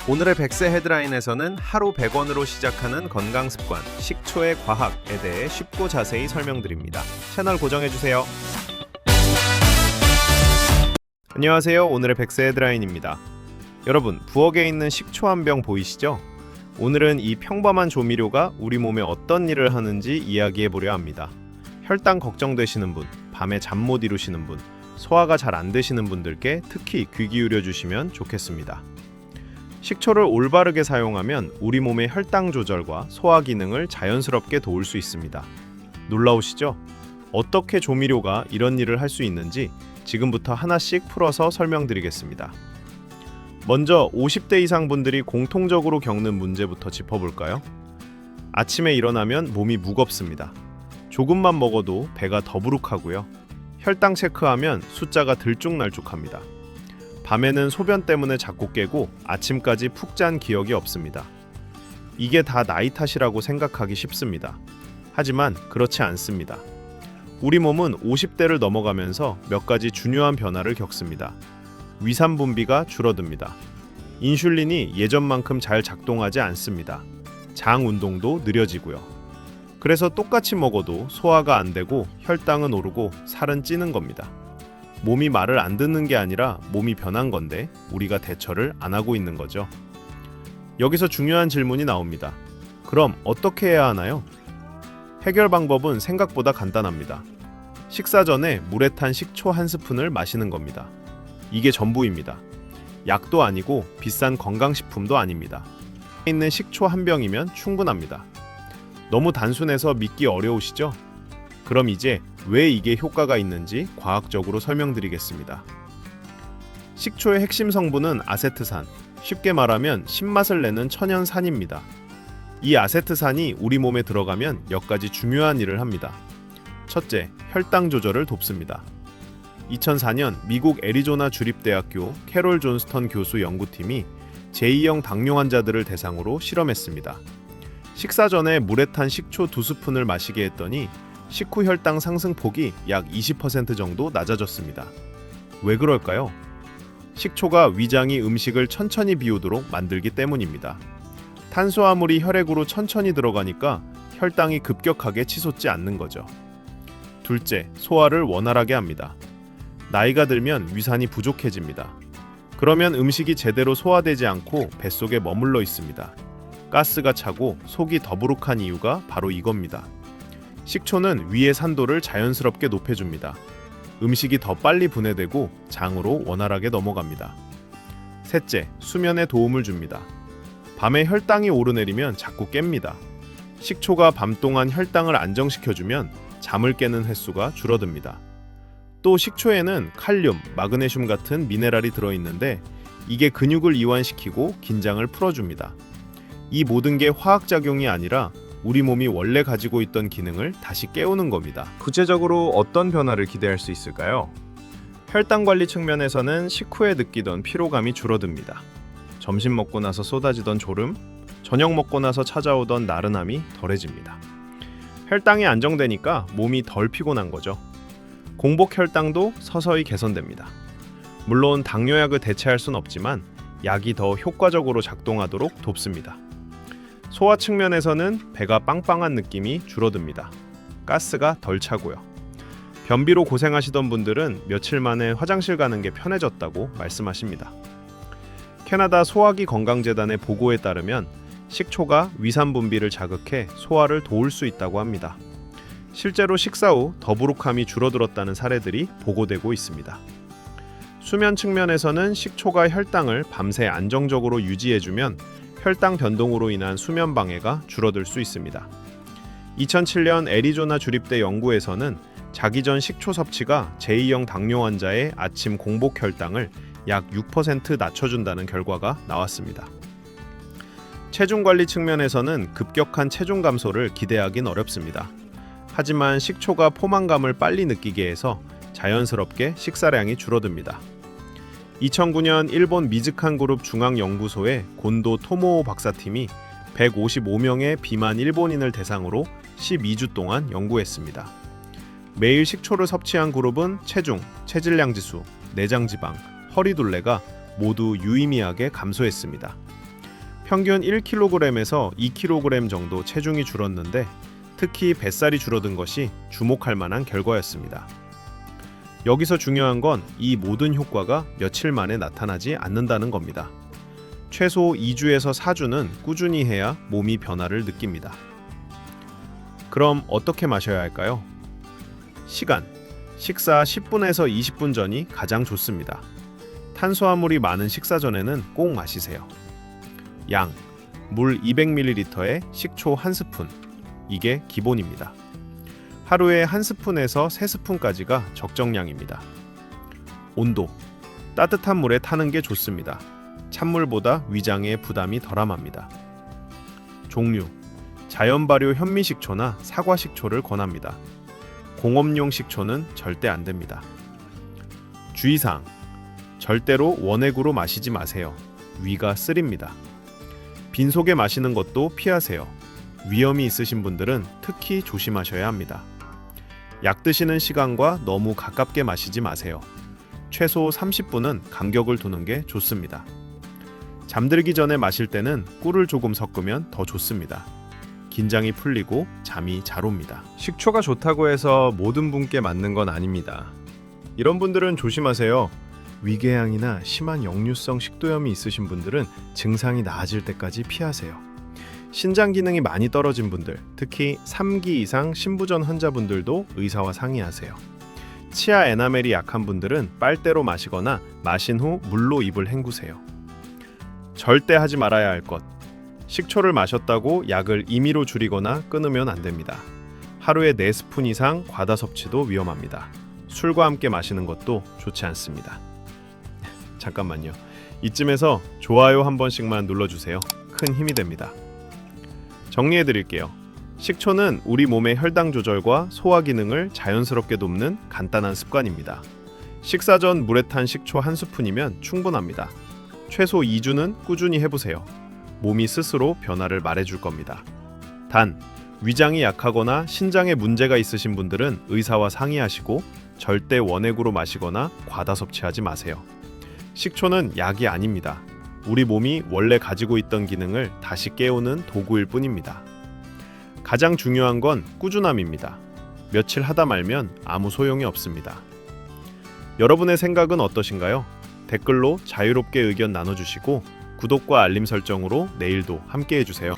오늘의 100세 헤드라인에서는 하루 100원으로 시작하는 건강 습관, 식초의 과학에 대해 쉽고 자세히 설명드립니다. 채널 고정해주세요. 안녕하세요. 오늘의 100세 헤드라인입니다. 여러분, 부엌에 있는 식초 한 병 보이시죠? 오늘은 이 평범한 조미료가 우리 몸에 어떤 일을 하는지 이야기해 보려 합니다. 혈당 걱정되시는 분, 밤에 잠 못 이루시는 분, 소화가 잘 안 되시는 분들께 특히 귀 기울여 주시면 좋겠습니다. 식초를 올바르게 사용하면 우리 몸의 혈당 조절과 소화 기능을 자연스럽게 도울 수 있습니다. 놀라우시죠? 어떻게 조미료가 이런 일을 할 수 있는지 지금부터 하나씩 풀어서 설명드리겠습니다. 먼저 50대 이상 분들이 공통적으로 겪는 문제부터 짚어볼까요? 아침에 일어나면 몸이 무겁습니다. 조금만 먹어도 배가 더부룩하고요. 혈당 체크하면 숫자가 들쭉날쭉합니다. 밤에는 소변 때문에 자꾸 깨고 아침까지 푹 잔 기억이 없습니다. 이게 다 나이 탓이라고 생각하기 쉽습니다. 하지만 그렇지 않습니다. 우리 몸은 50대를 넘어가면서 몇 가지 중요한 변화를 겪습니다. 위산 분비가 줄어듭니다. 인슐린이 예전만큼 잘 작동하지 않습니다. 장 운동도 느려지고요. 그래서 똑같이 먹어도 소화가 안 되고 혈당은 오르고 살은 찌는 겁니다. 몸이 말을 안 듣는 게 아니라 몸이 변한 건데 우리가 대처를 안 하고 있는 거죠. 여기서 중요한 질문이 나옵니다. 그럼 어떻게 해야 하나요? 해결 방법은 생각보다 간단합니다. 식사 전에 물에 탄 식초 한 스푼을 마시는 겁니다. 이게 전부입니다. 약도 아니고 비싼 건강식품도 아닙니다. 있는 식초 한 병이면 충분합니다. 너무 단순해서 믿기 어려우시죠? 그럼 이제 왜 이게 효과가 있는지 과학적으로 설명드리겠습니다. 식초의 핵심 성분은 아세트산, 쉽게 말하면 신맛을 내는 천연산입니다. 이 아세트산이 우리 몸에 들어가면 몇 가지 중요한 일을 합니다. 첫째, 혈당 조절을 돕습니다. 2004년 미국 애리조나 주립대학교 캐롤 존스턴 교수 연구팀이 제2형 당뇨 환자들을 대상으로 실험했습니다. 식사 전에 물에 탄 식초 2스푼을 마시게 했더니 식후 혈당 상승폭이 약 20% 정도 낮아졌습니다. 왜 그럴까요? 식초가 위장이 음식을 천천히 비우도록 만들기 때문입니다. 탄수화물이 혈액으로 천천히 들어가니까 혈당이 급격하게 치솟지 않는 거죠. 둘째, 소화를 원활하게 합니다. 나이가 들면 위산이 부족해집니다. 그러면 음식이 제대로 소화되지 않고 뱃속에 머물러 있습니다. 가스가 차고 속이 더부룩한 이유가 바로 이겁니다. 식초는 위의 산도를 자연스럽게 높여줍니다. 음식이 더 빨리 분해되고 장으로 원활하게 넘어갑니다. 셋째, 수면에 도움을 줍니다. 밤에 혈당이 오르내리면 자꾸 깹니다. 식초가 밤 동안 혈당을 안정시켜주면 잠을 깨는 횟수가 줄어듭니다. 또 식초에는 칼륨, 마그네슘 같은 미네랄이 들어있는데 이게 근육을 이완시키고 긴장을 풀어줍니다. 이 모든 게 화학작용이 아니라 우리 몸이 원래 가지고 있던 기능을 다시 깨우는 겁니다. 구체적으로 어떤 변화를 기대할 수 있을까요? 혈당 관리 측면에서는 식후에 느끼던 피로감이 줄어듭니다. 점심 먹고 나서 쏟아지던 졸음, 저녁 먹고 나서 찾아오던 나른함이 덜해집니다. 혈당이 안정되니까 몸이 덜 피곤한 거죠. 공복 혈당도 서서히 개선됩니다. 물론 당뇨약을 대체할 순 없지만 약이 더 효과적으로 작동하도록 돕습니다. 소화 측면에서는 배가 빵빵한 느낌이 줄어듭니다. 가스가 덜 차고요. 변비로 고생하시던 분들은 며칠 만에 화장실 가는 게 편해졌다고 말씀하십니다. 캐나다 소화기 건강재단의 보고에 따르면 식초가 위산 분비를 자극해 소화를 도울 수 있다고 합니다. 실제로 식사 후 더부룩함이 줄어들었다는 사례들이 보고되고 있습니다. 수면 측면에서는 식초가 혈당을 밤새 안정적으로 유지해주면 혈당 변동으로 인한 수면 방해가 줄어들 수 있습니다. 2007년 애리조나 주립대 연구에서는 자기 전 식초 섭취가 제2형 당뇨 환자의 아침 공복 혈당을 약 6% 낮춰준다는 결과가 나왔습니다. 체중 관리 측면에서는 급격한 체중 감소를 기대하긴 어렵습니다. 하지만 식초가 포만감을 빨리 느끼게 해서 자연스럽게 식사량이 줄어듭니다. 2009년 일본 미즈칸 그룹 중앙연구소의 곤도 토모오 박사팀이 155명의 비만 일본인을 대상으로 12주 동안 연구했습니다. 매일 식초를 섭취한 그룹은 체중, 체질량 지수, 내장 지방, 허리둘레가 모두 유의미하게 감소했습니다. 평균 1kg에서 2kg 정도 체중이 줄었는데 특히 뱃살이 줄어든 것이 주목할 만한 결과였습니다. 여기서 중요한 건 이 모든 효과가 며칠 만에 나타나지 않는다는 겁니다. 최소 2주에서 4주는 꾸준히 해야 몸이 변화를 느낍니다. 그럼 어떻게 마셔야 할까요? 시간, 식사 10분에서 20분 전이 가장 좋습니다. 탄수화물이 많은 식사 전에는 꼭 마시세요. 양, 물 200ml에 식초 1스푼, 이게 기본입니다. 하루에 1스푼에서 3스푼까지가 적정량입니다. 온도, 따뜻한 물에 타는 게 좋습니다. 찬물보다 위장에 부담이 덜함합니다. 종류, 자연 발효 현미식초나 사과식초를 권합니다. 공업용 식초는 절대 안 됩니다. 주의사항, 절대로 원액으로 마시지 마세요. 위가 쓰립니다. 빈속에 마시는 것도 피하세요. 위험이 있으신 분들은 특히 조심하셔야 합니다. 약 드시는 시간과 너무 가깝게 마시지 마세요. 최소 30분은 간격을 두는 게 좋습니다. 잠들기 전에 마실 때는 꿀을 조금 섞으면 더 좋습니다. 긴장이 풀리고 잠이 잘 옵니다. 식초가 좋다고 해서 모든 분께 맞는 건 아닙니다. 이런 분들은 조심하세요. 위궤양이나 심한 역류성 식도염이 있으신 분들은 증상이 나아질 때까지 피하세요. 신장 기능이 많이 떨어진 분들, 특히 3기 이상 신부전 환자분들도 의사와 상의하세요. 치아 에나멜이 약한 분들은 빨대로 마시거나 마신 후 물로 입을 헹구세요. 절대 하지 말아야 할 것. 식초를 마셨다고 약을 임의로 줄이거나 끊으면 안 됩니다. 하루에 4스푼 이상 과다 섭취도 위험합니다. 술과 함께 마시는 것도 좋지 않습니다. 잠깐만요. 이쯤에서 좋아요 한 번씩만 눌러주세요. 큰 힘이 됩니다. 정리해드릴게요. 식초는 우리 몸의 혈당 조절과 소화 기능을 자연스럽게 돕는 간단한 습관입니다. 식사 전 물에 탄 식초 1스푼이면 충분합니다. 최소 2주는 꾸준히 해보세요. 몸이 스스로 변화를 말해줄 겁니다. 단, 위장이 약하거나 신장에 문제가 있으신 분들은 의사와 상의하시고 절대 원액으로 마시거나 과다 섭취하지 마세요. 식초는 약이 아닙니다. 우리 몸이 원래 가지고 있던 기능을 다시 깨우는 도구일 뿐입니다. 가장 중요한 건 꾸준함입니다. 며칠 하다 말면 아무 소용이 없습니다. 여러분의 생각은 어떠신가요? 댓글로 자유롭게 의견 나눠주시고 구독과 알림 설정으로 내일도 함께 해주세요.